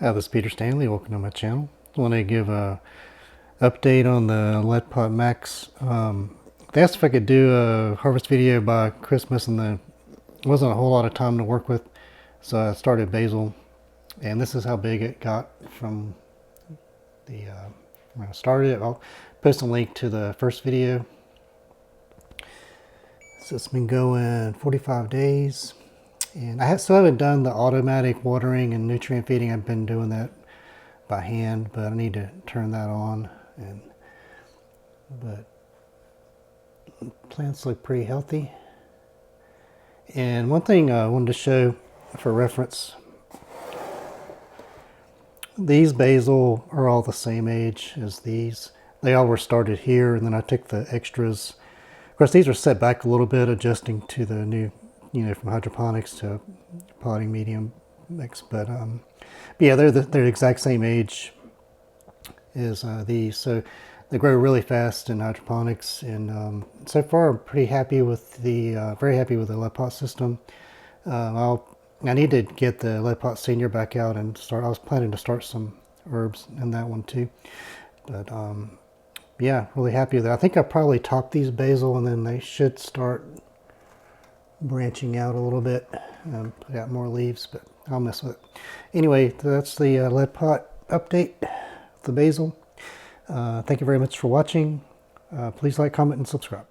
This is Peter Stanley. Welcome to my channel. I want to give a update on the LetPot Max. They asked if I could do a harvest video by Christmas, and there wasn't a whole lot of time to work with, so I started basil, and this is how big it got from the when I started it. I'll post a link to the first video. So it's been going 45 days. And I still haven't done the automatic watering and nutrient feeding. I've been doing that by hand, but I need to turn that on. But plants look pretty healthy. And one thing I wanted to show for reference, these basil are all the same age as these. They all were started here, and then I took the extras. Of course, these are set back a little bit, adjusting to the new, from hydroponics to potting medium mix. But yeah, they're the exact same age as these. So they grow really fast in hydroponics, and so far I'm pretty happy with the very happy with the LetPot system. I need to get the LetPot Senior back out and start. I was planning to start some herbs in that one too, but yeah, really happy with that. I think I probably topped these basil, and then they should start branching out a little bit and put out more leaves, but I'll mess with it. Anyway, that's the LetPot update, the basil. Thank you very much for watching. Please like, comment, and subscribe.